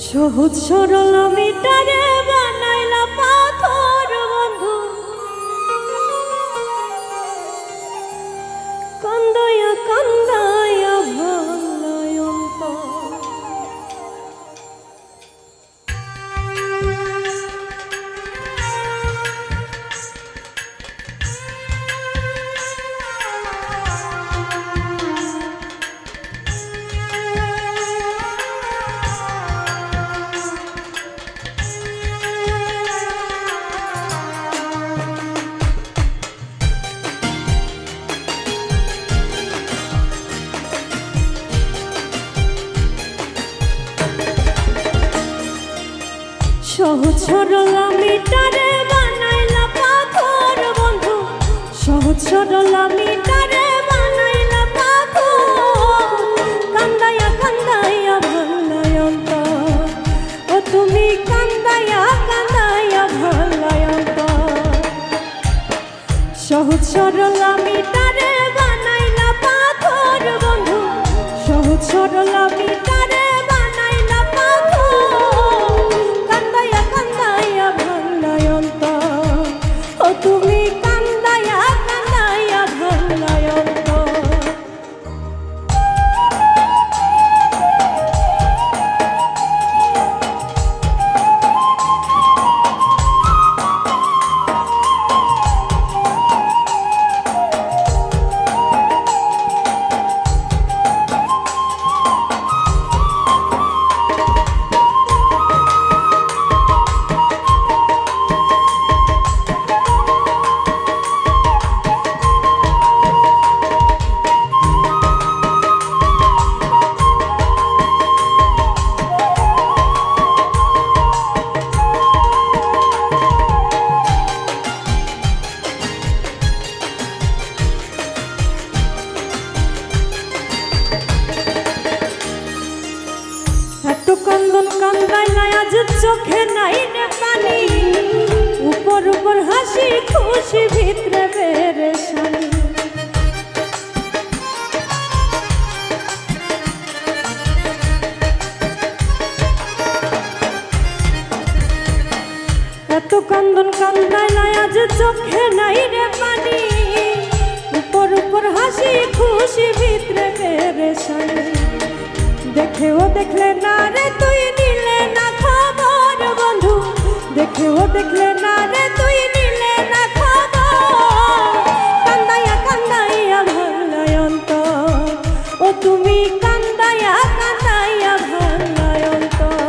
সহজ সরল মিটারে বানাইলা পাথর বন্ধু, কান্দায়া কান্দায়া ভাঙলায় অন্তর। সহজ সরল মিটারে বানাইলা পাথর বন্ধু, সহজ সরল মিটারে বানাইলা পাথর, কান্দায়া কান্দায়া ভাঙলায় অন্তর। ও তুমি কান্দায়া কান্দায়া ভাঙলায় অন্তর। সহজ সরল মিটারে বানাইলা পাথর বন্ধু, সহজ সরল মিটারে তুমি কান্দায়া কান্দায়া ভাঙলায় অন্তর। কান্দন কান্দাইলা আজ চোখে নাই রে পানি, উপর উপর হাসি খুশি ভিতরে পেরেশানি। এত কান্দন কান্দাইলা আজ চোখে নাই রে পানি, উপর উপর হাসি খুশি ভিতরে পেরেশানি। দেখেও দেখলে না রে তুই নিলে না খবর বন্ধু, দেখেও দেখলে না রে তুই নিলে না খবর, কান্দায়া কান্দায়া ভাঙলায় অন্তর। ও তুমি কান্দায়া কান্দায়া ভাঙলায় অন্তর।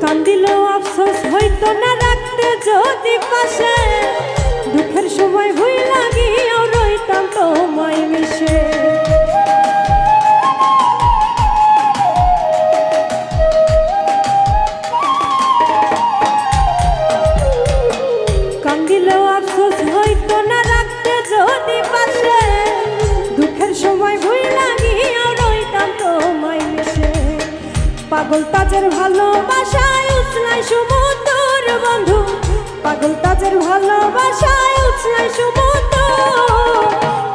কান্দিলেও আফসোস হইতো না রাখতে যদি পাশে, দুঃখের সময় ভুই লাগিয়েও রইতাম তোমায় মিশে। কান্দিলেও আফসোস হইতো না রাখতে যদি পাশে, দুঃখের সময় ভুই লাগিয়েও রইতাম তোমায় মিশে। পাগল তাজের ভালোবাসায় উছলাই সমুদ্র বন্ধু, পাগল তাজের ভালোবাসায় উছলাই সমুদ্র,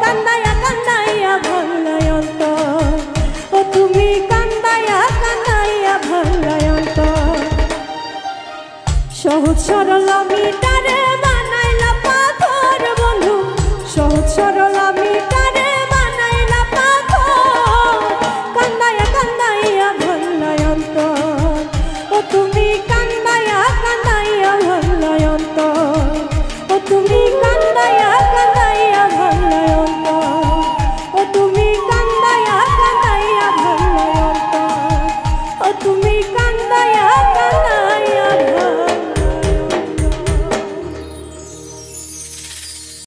কান্দায়া কান্দায়া ভাঙলায় অন্তর। ও তুমি কান্দায়া কান্দায়া ভাঙলায় অন্তর। সহজ সরল মিটা